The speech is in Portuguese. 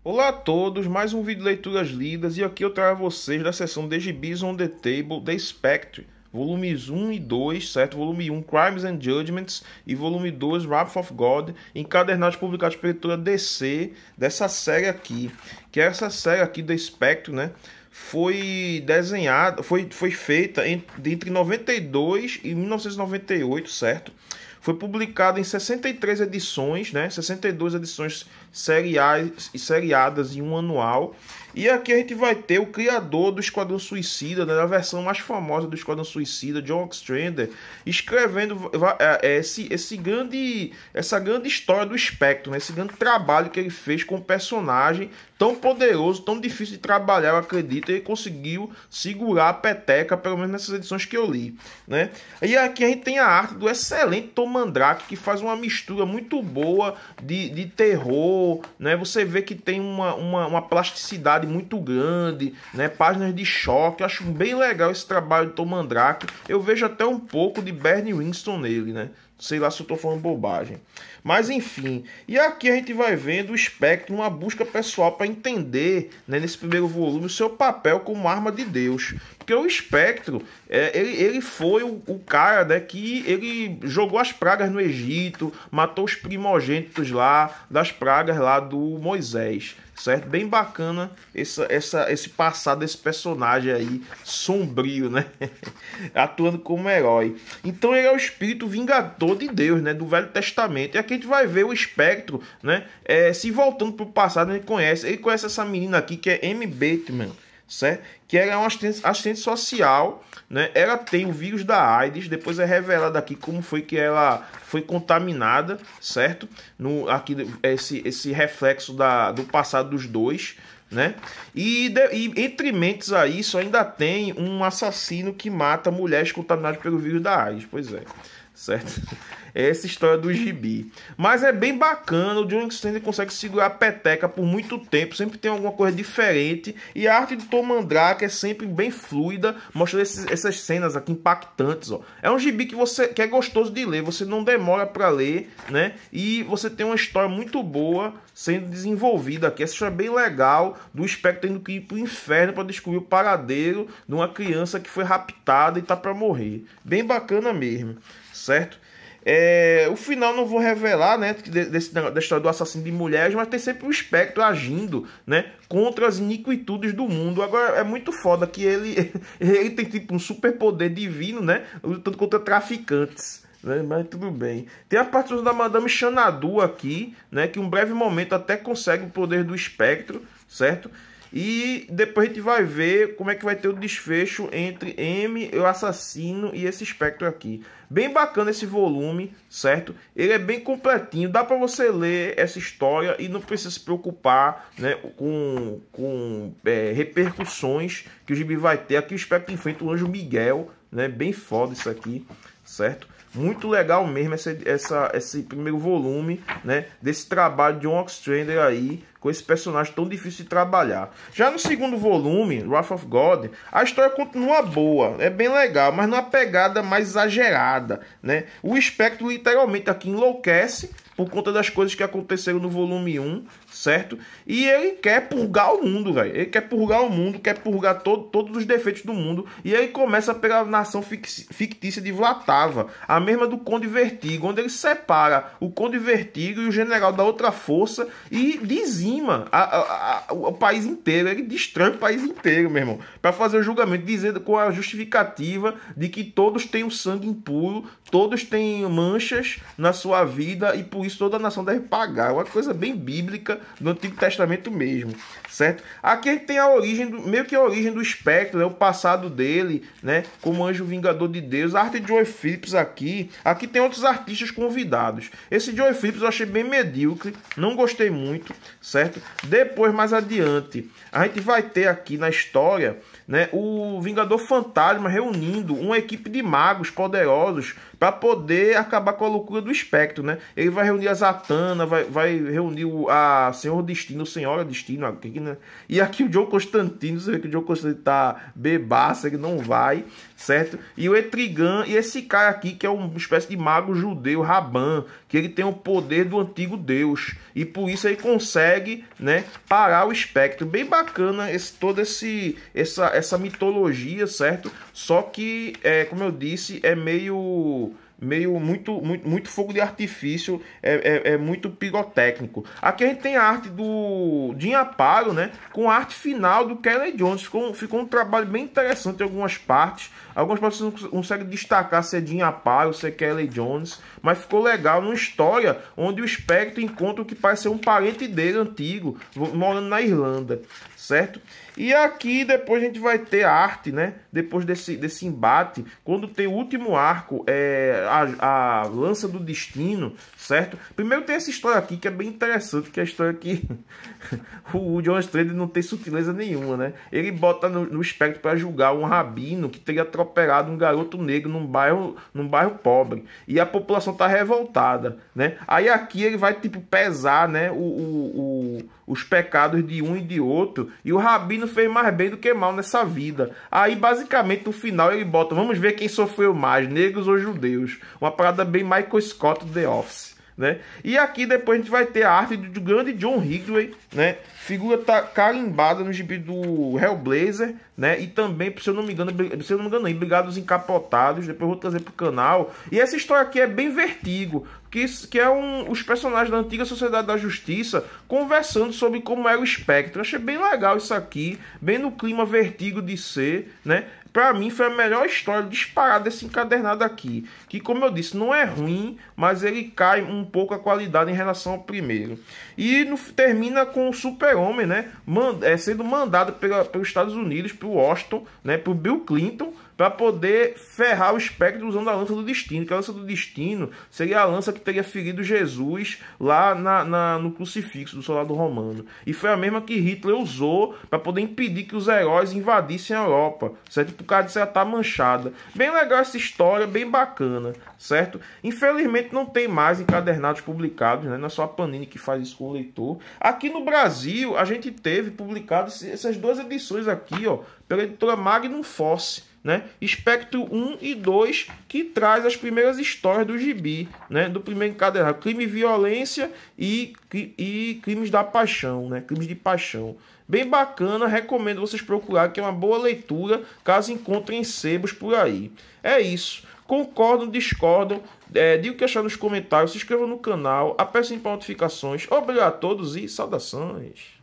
Olá a todos, mais um vídeo de leituras lidas e aqui eu trago a vocês da seção The GBs on the Table, The Spectre, volumes 1 e 2, certo? Volume 1, Crimes and Judgments, e volume 2, Wrath of God, encadernados publicados pela editora DC, dessa série aqui, que é essa série aqui, The Spectre, né? Foi desenhada, foi feita entre 92 e 1998, certo? Foi publicado em 63 edições, né? 62 edições seriadas e um anual. E aqui a gente vai ter o criador do Esquadrão Suicida, né? A versão mais famosa do Esquadrão Suicida, John Ostrander, escrevendo essa grande história do Espectro, né? Esse grande trabalho que ele fez com o personagem tão poderoso, tão difícil de trabalhar, eu acredito, e ele conseguiu segurar a peteca, pelo menos nessas edições que eu li, né? E aqui a gente tem a arte do excelente Tom Mandrake, que faz uma mistura muito boa de terror, né? Você vê que tem uma plasticidade muito grande, né? Páginas de choque. Eu acho bem legal esse trabalho de Tom Mandrake. Eu vejo até um pouco de Bernie Wrightson nele, né? Sei lá se eu estou falando bobagem. Mas enfim. E aqui a gente vai vendo o Espectro, uma busca pessoal para entender, né, nesse primeiro volume, o seu papel como arma de Deus. Porque o Espectro, ele foi o cara, né, que ele jogou as pragas no Egito, matou os primogênitos lá, das pragas lá do Moisés. Certo? Bem bacana esse passado desse personagem aí, sombrio, né? Atuando como herói. Então ele é o espírito vingador de Deus, né? Do Velho Testamento. E aqui a gente vai ver o Espectro, né? Se voltando para o passado, ele conhece essa menina aqui, que é Amy Bateman, certo? Que ela é uma assistente social, né? Ela tem o vírus da AIDS, depois é revelado aqui como foi que ela foi contaminada, certo? Aqui esse reflexo do passado dos dois, né? E entre mentes a isso ainda tem um assassino que mata mulheres contaminadas pelo vírus da AIDS, pois é, certo? É essa história do gibi. Mas é bem bacana, o John Ostrander consegue segurar a peteca por muito tempo, sempre tem alguma coisa diferente, e a arte de Tom Mandrake é sempre bem fluida, mostrando essas cenas aqui impactantes, ó. É um gibi que é gostoso de ler, você não demora para ler, né? E você tem uma história muito boa sendo desenvolvida aqui. Essa história é bem legal, do Espectro tendo que ir pro inferno para descobrir o paradeiro de uma criança que foi raptada e tá para morrer. Bem bacana mesmo, certo? O final não vou revelar, né, da história do assassino de mulheres, mas tem sempre o Espectro agindo, né, contra as iniquitudes do mundo. Agora é muito foda que ele tem tipo um superpoder divino, né, lutando contra traficantes, né, mas tudo bem. Tem a participação da Madame Xanadu aqui, né, que em um breve momento até consegue o poder do Espectro, certo? E depois a gente vai ver como é que vai ter o desfecho entre M, o assassino, e esse Espectro aqui. Bem bacana esse volume, certo? Ele é bem completinho, dá para você ler essa história e não precisa se preocupar, né, com repercussões que o gibi vai ter. Aqui o Espectro enfrenta o Anjo Miguel, né? Bem foda isso aqui, certo? Muito legal mesmo esse primeiro volume, né, desse trabalho de John Ostrander aí, com esse personagem tão difícil de trabalhar. Já no segundo volume, Wrath of God, a história continua boa, é bem legal, mas numa pegada mais exagerada, né? O Espectro literalmente aqui enlouquece por conta das coisas que aconteceram no volume 1, certo? E ele quer purgar o mundo, velho. Ele quer purgar o mundo, quer purgar todos os defeitos do mundo. E aí começa pela nação fictícia de Vlatava, a mesma do Conde Vertigo, onde ele separa o Conde Vertigo e o general da outra força e dizima o país inteiro. Ele destrói o país inteiro, meu irmão, para fazer o julgamento, dizendo com a justificativa de que todos têm o sangue impuro, todos têm manchas na sua vida e por isso toda a nação deve pagar. Uma coisa bem bíblica do Antigo Testamento mesmo, certo? Aqui a gente tem a origem, meio que a origem do Espectro, né? O passado dele, né? Como anjo vingador de Deus. A arte de Joe Phillips aqui tem outros artistas convidados. Esse Joe Phillips eu achei bem medíocre, não gostei muito, certo? Depois, mais adiante, a gente vai ter aqui na história, né, o Vingador Fantasma reunindo uma equipe de magos poderosos para poder acabar com a loucura do Espectro, né? Ele vai reunir a Zatanna, vai reunir a Senhor Destino, Senhora Destino, aqui, né? E aqui o John Constantino, você vê que o John Constantino tá bebaço, ele não vai, certo? E o Etrigan, e esse cara aqui, que é uma espécie de mago judeu, Raban, que ele tem o poder do antigo Deus, e por isso ele consegue, né, parar o Espectro. Bem bacana toda essa mitologia, certo? Só que, como eu disse, é meio muito fogo de artifício, é muito pirotécnico. Aqui a gente tem a arte do Jim Aparo, né, com a arte final do Kelly Jones. Ficou um trabalho bem interessante em algumas partes. Algumas partes você não consegue destacar se é Jim Aparo, se é Kelly Jones, mas ficou legal numa história onde o Espectro encontra o que parece ser um parente dele antigo, morando na Irlanda, certo? E aqui depois a gente vai ter a arte, né? Depois desse embate, quando tem o último arco, a Lança do Destino, certo? Primeiro tem essa história aqui que é bem interessante, que é a história que o John Strader não tem sutileza nenhuma, né? Ele bota no Espectro para julgar um rabino que teria atropelado um garoto negro num bairro pobre. E a população tá revoltada, né? Aí aqui ele vai tipo pesar, né, os pecados de um e de outro, e o rabino fez mais bem do que mal nessa vida. Aí basicamente no final ele bota, vamos ver quem sofreu mais, negros ou judeus. Uma parada bem Michael Scott do The Office, né? E aqui depois a gente vai ter a arte do grande John Ridgway, né? Figura tá carimbada no gibi do Hellblazer, né? E também, se eu não me engano, aí, Brigados Encapotados. Depois eu vou trazer pro canal. E essa história aqui é bem Vertigo, que é os personagens da antiga Sociedade da Justiça conversando sobre como era o Espectro. Eu achei bem legal isso aqui, bem no clima Vertigo de ser, né? Pra mim foi a melhor história disparada desse encadernado aqui. Que, como eu disse, não é ruim, mas ele cai um pouco a qualidade em relação ao primeiro. E termina com o Super-Homem, né, sendo mandado pelos Estados Unidos, pro Washington, né, pro Bill Clinton, para poder ferrar o Espectro usando a Lança do Destino. Que a Lança do Destino seria a lança que teria ferido Jesus lá no crucifixo do soldado romano. E foi a mesma que Hitler usou para poder impedir que os heróis invadissem a Europa, certo? Por causa disso ela tá manchada. Bem legal essa história, bem bacana, certo? Infelizmente não tem mais encadernados publicados, né? Não é só a Panini que faz isso com o leitor. Aqui no Brasil a gente teve publicado essas duas edições aqui, ó, pela editora Magnum Force, né? Espectro 1 e 2, que traz as primeiras histórias do gibi, né? Do primeiro encadernado, Crime e Violência e Crimes da Paixão, né? Crimes de Paixão. Bem bacana, recomendo vocês procurarem, que é uma boa leitura, caso encontrem sebos por aí. É isso. Concordam, discordam, diga o que achar nos comentários, se inscrevam no canal, apertem para notificações. Obrigado a todos e saudações.